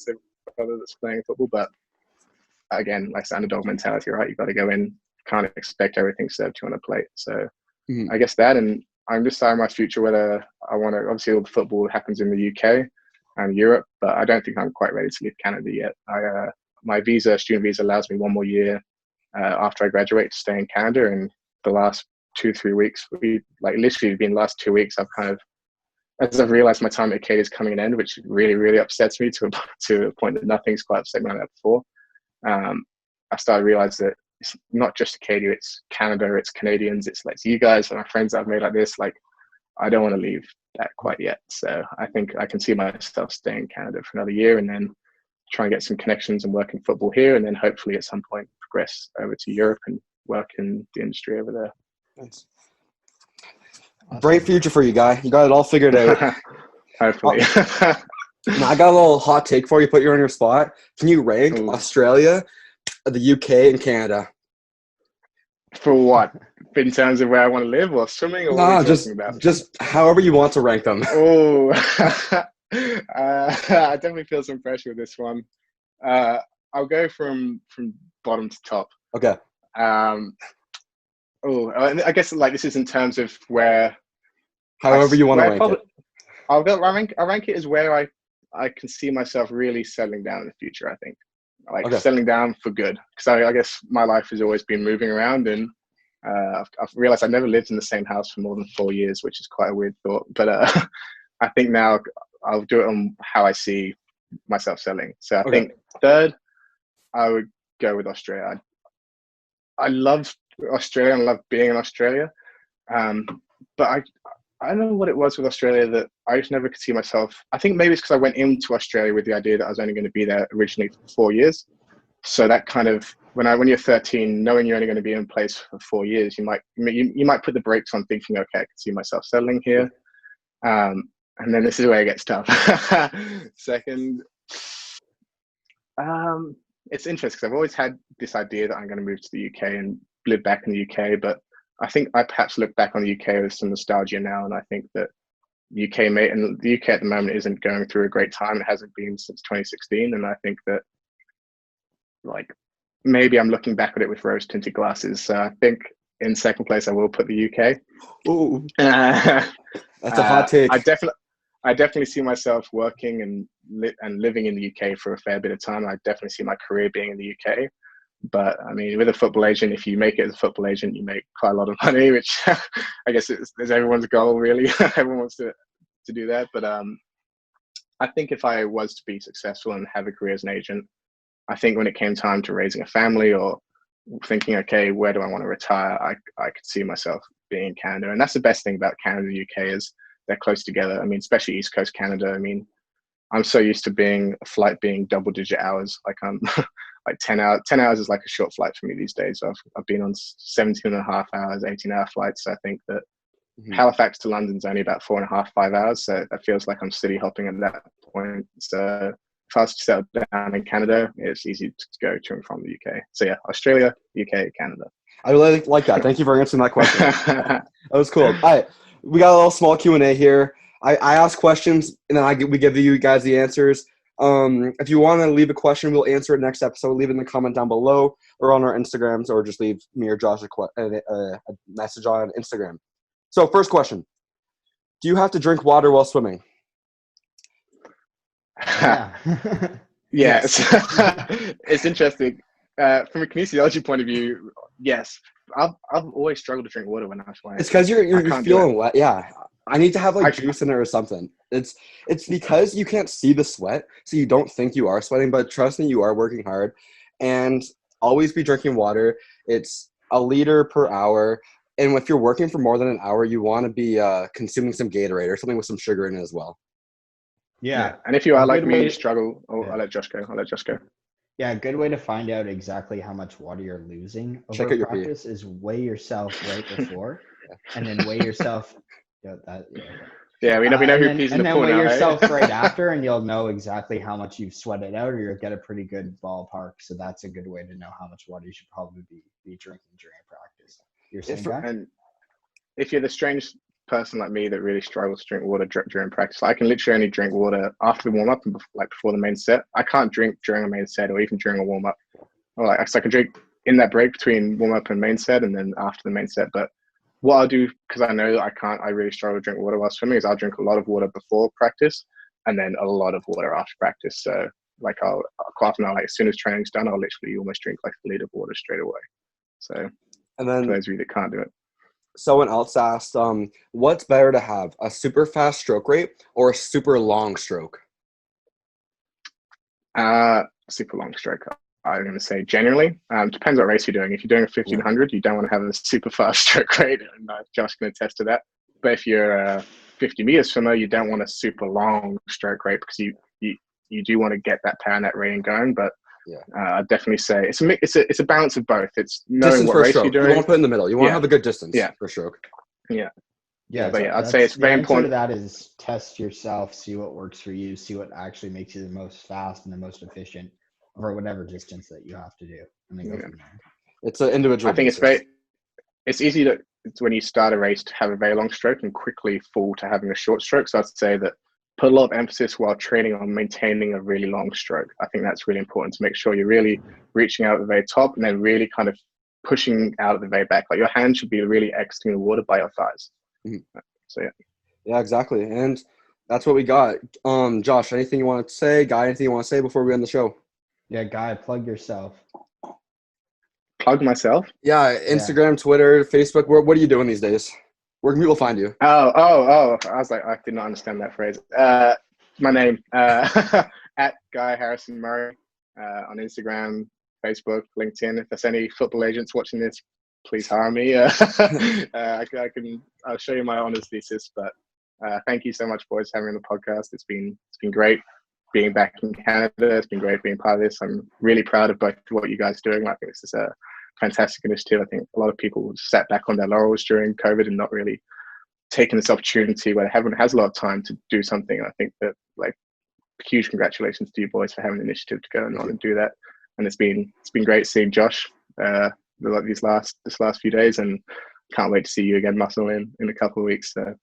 brother that's playing football, but again, like the underdog mentality, right? You've got to go in, can't expect everything served to you on a plate. So I guess that, and I'm deciding my future whether I want to, obviously all the football happens in the UK. and Europe, but I don't think I'm quite ready to leave Canada yet. My student visa allows me 1 more year after I graduate to stay in Canada. And the last 2-3 weeks, literally been the last 2 weeks, I've kind of, as I've realized my time at Acadia is coming to an end, which really, really upsets me to a point that nothing's quite upset me like that before. I started to realize that it's not just Acadia, it's Canada, it's Canadians, it's like you guys and my friends that I've made like this. Like, I don't want to leave that quite yet. So I think I can see myself staying in Canada for another year and then try and get some connections and work in football here, and then hopefully at some point progress over to Europe and work in the industry over there. Nice. Bright future for you, guy. You got it all figured out. Hopefully. Now, I got a little hot take for you. Put you on your spot. Can you rank Australia, the UK, and Canada? For what? In terms of where I want to live, or swimming, or what are we talking about? Just however you want to rank them. Oh, I definitely feel some pressure with this one. I'll go from bottom to top. Okay. I guess like this is in terms of where. However you want to rank it. I'll rank it as where I can see myself really settling down in the future. I think settling down for good, because I guess my life has always been moving around, and I've realized I've never lived in the same house for more than 4 years, which is quite a weird thought. But I think now I'll do it on how I see myself settling. So I think third, I would go with Australia. I love Australia and love being in Australia, but I don't know what it was with Australia that I just never could see myself. I think maybe it's because I went into Australia with the idea that I was only going to be there originally for 4 years. So that kind of, when you're 13, knowing you're only going to be in place for 4 years, you might put the brakes on thinking, okay, I can see myself settling here. And then this is where it gets tough. Second, it's interesting because I've always had this idea that I'm going to move to the UK and live back in the UK, but I think I perhaps look back on the UK with some nostalgia now, and I think that the UK at the moment isn't going through a great time. It hasn't been since 2016, and I think that maybe I'm looking back at it with rose-tinted glasses. So I think in second place I will put the UK. Ooh, that's a hot take. I definitely see myself working and living in the UK for a fair bit of time. I definitely see my career being in the UK. But I mean, with a football agent, if you make it as a football agent, you make quite a lot of money, which I guess is everyone's goal, really. Everyone wants to do that. But I think if I was to be successful and have a career as an agent, I think when it came time to raising a family or thinking, okay, where do I want to retire, I could see myself being in Canada. And that's the best thing about Canada and the UK is they're close together. I mean, especially East Coast Canada. I mean, I'm so used to a flight being double-digit hours. Like I'm like 10 hours. 10 hours is like a short flight for me these days. I've been on 17.5 hours, 18-hour flights. So I think that Halifax to London's only about 4.5, 5 hours. So that feels like I'm city hopping at that point. So if I was to settle down in Canada, it's easy to go to and from the UK. So yeah, Australia, UK, Canada. I really like that. Thank you for answering that question. That was cool. All right, we got a little small Q&A here. I ask questions, and then we give you guys the answers. If you want to leave a question, we'll answer it next episode. Leave it in the comment down below or on our Instagrams, or just leave me or Josh a message on Instagram. So first question, do you have to drink water while swimming? Yeah. Yes. It's interesting. From a kinesiology point of view, yes. I've always struggled to drink water when I'm swimming. It's because you're feeling wet. Yeah. I need to have juice in it or something. It's because you can't see the sweat, so you don't think you are sweating, but trust me, you are working hard. And always be drinking water. It's 1 liter per hour. And if you're working for more than an hour, you want to be consuming some Gatorade or something with some sugar in it as well. Yeah. And if you are like me, you struggle. I'll let Josh go. Yeah, a good way to find out exactly how much water you're losing over practice is weigh yourself right before, and then weigh yourself. Yeah, we know who pees in the pool now. And then weigh yourself right after, and you'll know exactly how much you've sweated out, or you'll get a pretty good ballpark. So that's a good way to know how much water you should probably be drinking during practice. You're saying that? And if you're the strange person like me that really struggles to drink water during practice, I can literally only drink water after the warm-up and before the main set. I can't drink during a main set or even during a warm-up. So I can drink in that break between warm-up and main set and then after the main set. But what I'll do, because I know that I really struggle to drink water while swimming, is I'll drink a lot of water before practice and then a lot of water after practice. So like I'll quite often, like as soon as training's done, I'll literally almost drink like a liter of water straight away. So And then for those of you that can't do it. someone else asked, what's better to have, a super fast stroke rate or a super long stroke? Super long stroke. I'm going to say generally, depends what race you're doing. If you're doing a 1500, you don't want to have a super fast stroke rate, and Josh can attest to that. But if you're 50 meters swimmer, you don't want a super long stroke rate because you do want to get that power net rating going. But I'd definitely say it's a balance of both. It's knowing Distance what for race stroke. you're doing. You want to put it in the middle. You want to have a good distance for stroke. But I'd say it's very important. The answer to that is test yourself, see what works for you, see what actually makes you the most fast and the most efficient for whatever distance that you have to do, and then go from there. It's an individual. I think it's easy when you start a race to have a very long stroke and quickly fall to having a short stroke. So I'd say that put a lot of emphasis while training on maintaining a really long stroke. I think that's really important to make sure you're really reaching out at the very top and then really kind of pushing out at the very back. Like your hand should be really exiting the water by your thighs. So yeah, exactly. And that's what we got. Josh, anything you want to say? Guy, anything you want to say before we end the show? Yeah, Guy, plug yourself. Plug myself? Yeah, Instagram, Twitter, Facebook. What are you doing these days? Where can people find you? Oh. I was like, I did not understand that phrase. My name, at Guy Harrison Murray, on Instagram, Facebook, LinkedIn. If there's any football agents watching this, please hire me. I'll show you my honors thesis. But thank you so much, boys, for having me on the podcast. It's been great being back in Canada. It's been great being part of this. I'm really proud of both what you guys are doing. I think this is a fantastic initiative. I think a lot of people sat back on their laurels during COVID and not really taken this opportunity where everyone has a lot of time to do something. And I think that huge congratulations to you boys for having the initiative to go on and do that. And it's been great seeing Josh this last few days, and can't wait to see you again, Muscle, in a couple of weeks. So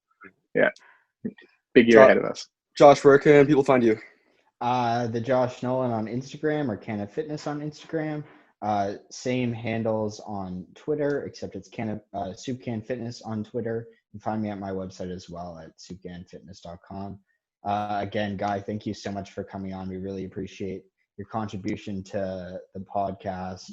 yeah, big year ahead of us. Josh, where can people find you? The Josh Nolan on Instagram, or Canada Fitness on Instagram. Same handles on Twitter, except it's SoupCan Fitness on Twitter. You can find me at my website as well at soupcanfitness.com. Again, Guy, thank you so much for coming on. We really appreciate your contribution to the podcast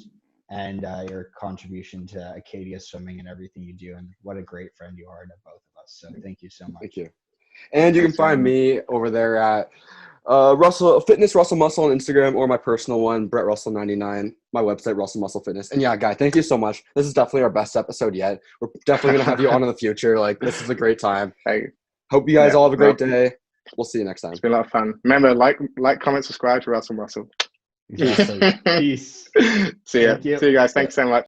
and your contribution to Acadia Swimming and everything you do. And what a great friend you are to both of us. So thank you so much. Thank you. And you can find me over there at Russell Muscle on Instagram, or my personal one, Brett Russell 99. My website, Russell Muscle Fitness. And yeah, Guy, thank you so much. This is definitely our best episode yet. We're definitely gonna have you on in the future. This is a great time. Hey, hope you guys all have a great day. We'll see you next time. It's been a lot of fun. Remember, like, comment, subscribe to Russell Muscle. Peace. See ya. See you guys. Thanks so much.